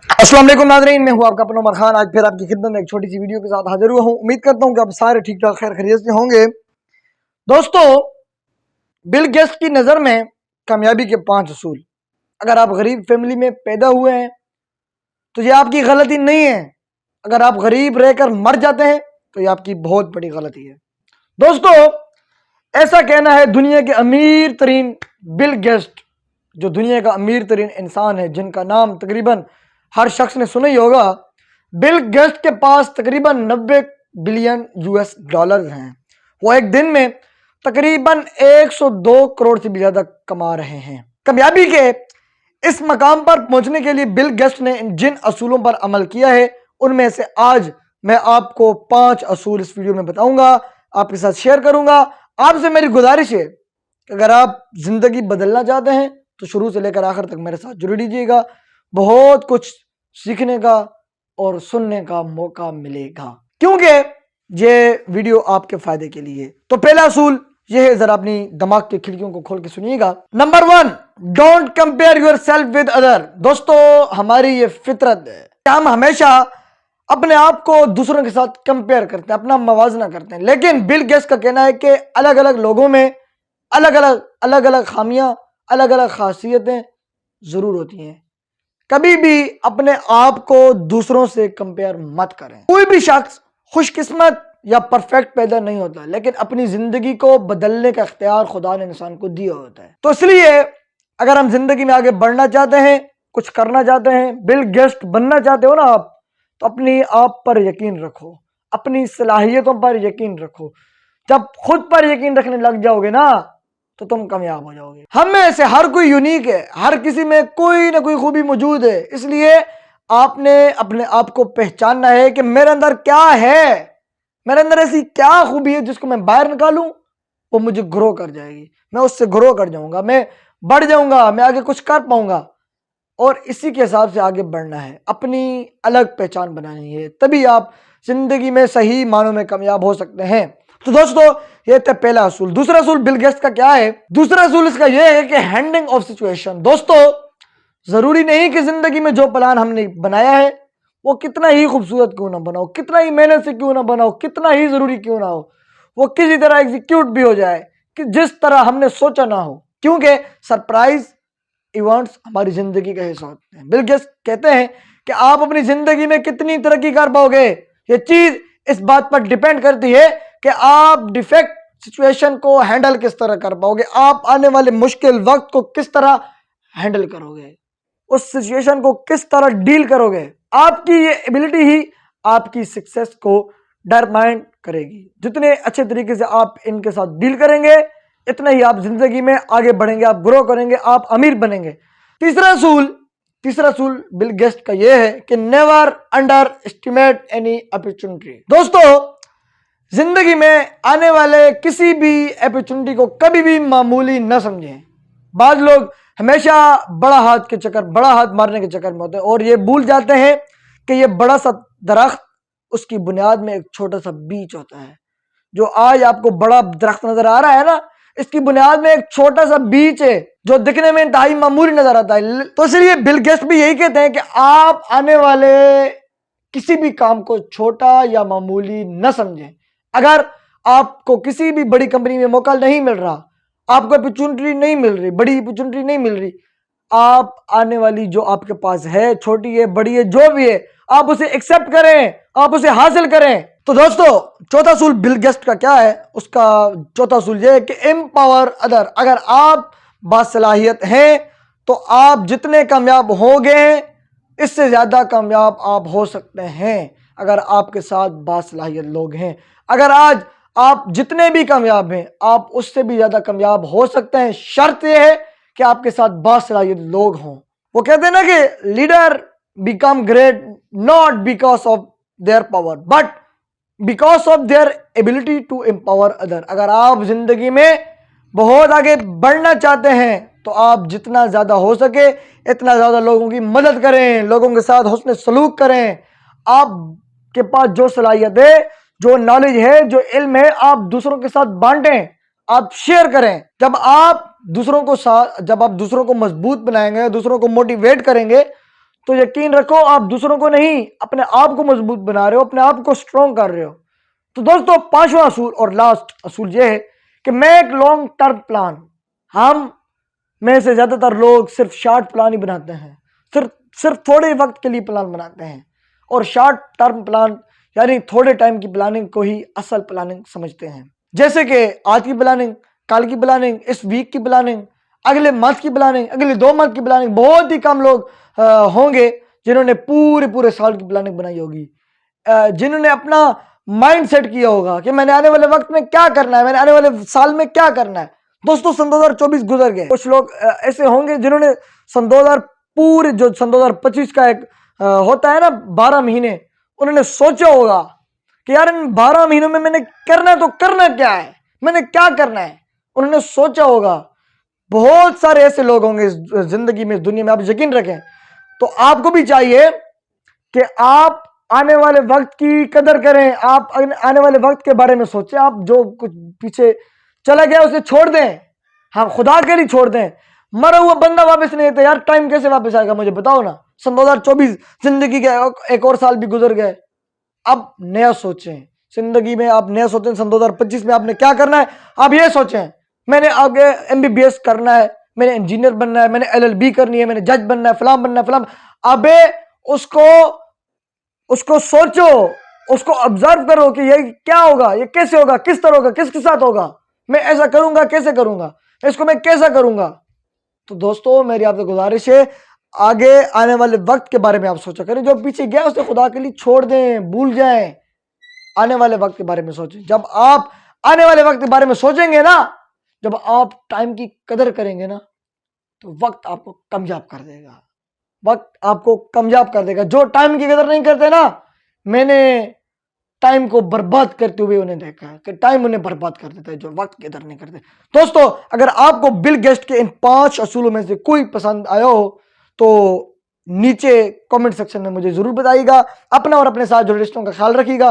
अस्सलाम वालेकुम नाज़रीन, मैं हूं आपका अपना उमर खान। आज फिर आपकी खिदमत में एक छोटी सी वीडियो के साथ हाजिर हुआ हूं। उम्मीद करता हूं कि आप सारे ठीक ठाक खैर खैरियत से होंगे। दोस्तों, बिल गेट्स की नज़र में कामयाबी के 5 असूल। अगर आप गरीब फैमिली में पैदा हुए हैं तो ये आपकी गलती नहीं है। अगर आप गरीब रहकर मर जाते हैं तो ये आपकी बहुत बड़ी गलती है। दोस्तों, ऐसा कहना है दुनिया के अमीर तरीन बिल गेट्स, जो दुनिया का अमीर तरीन इंसान है, जिनका नाम तकरीबन हर शख्स ने सुना ही होगा। बिल गेट्स के पास तकरीबन 90 बिलियन यूएस डॉलर हैं। वो एक दिन में तकरीबन 102 करोड़ से भी ज्यादा कमा रहे हैं। कामयाबी के इस मकाम पर पहुंचने के लिए बिल गेट्स ने जिन असूलों पर अमल किया है, उनमें से आज मैं आपको 5 असूल इस वीडियो में बताऊंगा, आपके साथ शेयर करूंगा। आपसे मेरी गुजारिश है कि अगर आप जिंदगी बदलना चाहते हैं तो शुरू से लेकर आखिर तक मेरे साथ जुड़ दीजिएगा। बहुत कुछ सीखने का और सुनने का मौका मिलेगा, क्योंकि ये वीडियो आपके फायदे के लिए। तो पहला असूल ये है, जरा अपनी दिमाग की खिड़कियों को खोल के सुनिएगा। Number 1, don't compare your self with other. दोस्तों, हमारी ये फितरत है कि हम हमेशा अपने आप को दूसरों के साथ कंपेयर करते हैं, अपना मवाजना करते हैं। लेकिन बिल गेट्स का कहना है कि अलग अलग लोगों में अलग अलग खामियां, अलग अलग खासियतें जरूर होती हैं। कभी भी अपने आप को दूसरों से कंपेयर मत करें। कोई भी शख्स खुशकिस्मत या परफेक्ट पैदा नहीं होता, लेकिन अपनी जिंदगी को बदलने का इख्तियार खुदा ने इंसान को दिया होता है। तो इसलिए अगर हम जिंदगी में आगे बढ़ना चाहते हैं, कुछ करना चाहते हैं, बिल गेट्स बनना चाहते हो ना आप, तो अपनी आप पर यकीन रखो, अपनी सलाहियतों पर यकीन रखो। जब खुद पर यकीन रखने लग जाओगे ना तो तुम कामयाब हो जाओगे। हम में से हर कोई यूनिक है, हर किसी में कोई ना कोई खूबी मौजूद है। इसलिए आपने अपने आप को पहचानना है कि मेरे अंदर क्या है, मेरे अंदर ऐसी क्या खूबी है जिसको मैं बाहर निकालूं, वो मुझे ग्रो कर जाएगी, मैं उससे ग्रो कर जाऊंगा, मैं बढ़ जाऊंगा, मैं आगे कुछ कर पाऊंगा। और इसी के हिसाब से आगे बढ़ना है, अपनी अलग पहचान बनानी है, तभी आप जिंदगी में सही मानों में कामयाब हो सकते हैं। तो दोस्तों, ये था पहला असूल। दूसरा असूल बिल गेट्स का क्या है? दूसरा असूल इसका यह है कि हैंडलिंग ऑफ सिचुएशन। दोस्तों, जरूरी नहीं कि जिंदगी में जो प्लान हमने बनाया है वो कितना ही खूबसूरत क्यों ना बनाओ, कितना ही मेहनत से क्यों ना बनाओ, कितना ही जरूरी क्यों ना हो, वो किसी तरह एग्जीक्यूट भी हो जाए कि जिस तरह हमने सोचा ना हो, क्योंकि सरप्राइज इवेंट्स हमारी जिंदगी का हिस्सा होते हैं। बिल गेट्स कहते हैं कि आप अपनी जिंदगी में कितनी तरक्की कर पाओगे, ये चीज इस बात पर डिपेंड करती है कि आप डिफेक्ट सिचुएशन को हैंडल किस तरह कर पाओगे, आप आने वाले मुश्किल वक्त को किस तरह हैंडल करोगे, उस सिचुएशन को किस तरह डील करोगे। आपकी ये एबिलिटी ही आपकी सक्सेस को डिटरमाइन करेगी। जितने अच्छे तरीके से आप इनके साथ डील करेंगे, इतना ही आप जिंदगी में आगे बढ़ेंगे, आप ग्रो करेंगे, आप अमीर बनेंगे। तीसरा असूल बिल गेट्स का यह है कि never under estimate any opportunity. दोस्तों, जिंदगी में आने वाले किसी भी अपॉर्चुनिटी को कभी भी मामूली न समझें। बाद लोग हमेशा बड़ा हाथ मारने के चक्कर में होते हैं और ये भूल जाते हैं कि ये बड़ा सा दरख्त, उसकी बुनियाद में एक छोटा सा बीज होता है। जो आज आपको बड़ा दरख्त नजर आ रहा है ना, इसकी बुनियाद में एक छोटा सा बीज है जो दिखने में इंतहाई मामूली नजर आता है। तो इसलिए बिल गेट्स भी यही कहते हैं कि आप आने वाले किसी भी काम को छोटा या मामूली न समझें। अगर आपको किसी भी बड़ी कंपनी में मौका नहीं मिल रहा, आपको अपॉर्चुनिटी नहीं मिल रही, बड़ी अपॉर्चुनिटी नहीं मिल रही, आप आने वाली जो आपके पास है, छोटी है बड़ी है जो भी है, आप उसे एक्सेप्ट करें, आप उसे हासिल करें। तो दोस्तों, चौथा असूल बिल गेट्स का क्या है? उसका चौथा असूल यह है कि एम्पावर अदर। अगर आप बासलाहियत हैं तो आप जितने कामयाब होंगे, इससे ज्यादा कामयाब आप हो सकते हैं अगर आपके साथ बासलाहियत लोग हैं। अगर आज आप जितने भी कामयाब हैं, आप उससे भी ज्यादा कामयाब हो सकते हैं, शर्त यह है कि आपके साथ बासलाहियत लोग हों। वो कहते हैं ना कि leader become great not because of their power but because of their ability to empower other. अगर आप जिंदगी में बहुत आगे बढ़ना चाहते हैं तो आप जितना ज्यादा हो सके इतना ज्यादा लोगों की मदद करें, लोगों के साथ हुस्न सलूक करें। आपके पास जो सलाहियत है, जो नॉलेज है, जो इल्म है, आप दूसरों के साथ बांटें, आप शेयर करें। जब आप दूसरों को मजबूत बनाएंगे, दूसरों को मोटिवेट करेंगे, तो यकीन रखो आप दूसरों को नहीं, अपने आप को मजबूत बना रहे हो, अपने आप को स्ट्रॉन्ग कर रहे हो। तो दोस्तों, पांचवा असूल और लास्ट असूल यह है कि मेक लॉन्ग टर्म प्लान। हम में से ज्यादातर लोग सिर्फ शॉर्ट प्लान ही बनाते हैं, सिर्फ थोड़े वक्त के लिए प्लान बनाते हैं, और शॉर्ट टर्म प्लान यानी थोड़े टाइम की प्लानिंग को ही असल प्लानिंग समझते हैं। जैसे कि आज की प्लानिंग, कल की प्लानिंग, इस वीक की प्लानिंग, अगले मंथ की प्लानिंग, अगले 2 मंथ की प्लानिंग। बहुत ही कम लोग होंगे जिन्होंने पूरे साल की प्लानिंग बनाई होगी, जिन्होंने अपना माइंड सेट किया होगा कि मैंने आने वाले वक्त में क्या करना है, मैंने आने वाले साल में क्या करना है। दोस्तों, सन 2024 गुजर गए। कुछ लोग ऐसे होंगे जिन्होंने सन 2025 का एक होता है ना 12 महीने, उन्होंने सोचा होगा कि यार इन 12 महीनों में मैंने तो करना क्या है, मैंने क्या करना है, उन्होंने सोचा होगा। बहुत सारे ऐसे लोग होंगे इस जिंदगी में, इस दुनिया में, आप यकीन रखें। तो आपको भी चाहिए कि आप आने वाले वक्त की कदर करें, आप आने वाले वक्त के बारे में सोचें। आप जो कुछ पीछे चला गया उसे छोड़ दें, हाँ खुदा के लिए छोड़ दें। मरा हुआ बंदा वापस नहीं आता यार, टाइम कैसे वापस आएगा मुझे बताओ ना। सन 2024 जिंदगी के एक और साल भी गुजर गए। अब नया सोचें जिंदगी में, आप नया सोचें। सन 2025 में आपने क्या करना है, आप ये सोचें मैंने आगे MBBS करना है, मैंने इंजीनियर बनना है, मैंने LLB करनी है, मैंने जज बनना है, फलाम बनना है, फलाम। अबे उसको सोचो, उसको ऑब्जर्व करो कि ये क्या होगा, ये कैसे होगा, किस तरह होगा, किसके साथ होगा, मैं ऐसा करूंगा, कैसे करूंगा, इसको मैं कैसा करूंगा। तो दोस्तों, मेरी आपसे गुजारिश है, आगे आने वाले वक्त के बारे में आप सोचा करें। जो पीछे गया उसे खुदा के लिए छोड़ दें, भूल जाएं। आने वाले वक्त के बारे में सोचें। जब आप आने वाले वक्त के बारे में सोचेंगे ना, जब आप टाइम की कदर करेंगे ना, तो वक्त आपको कामयाब कर देगा, वक्त आपको कामयाब कर देगा। जो टाइम की कदर नहीं करते ना, मैंने टाइम को बर्बाद करते हुए उन्हें देखा है कि टाइम उन्हें बर्बाद कर देता है जो वक्त की कदर नहीं करते। दोस्तों, अगर आपको बिल गेट्स के इन 5 असूलों में से कोई पसंद आया हो तो नीचे कमेंट सेक्शन में मुझे जरूर बताइएगा। अपना और अपने साथ जुड़े रिश्तों का ख्याल रखिएगा।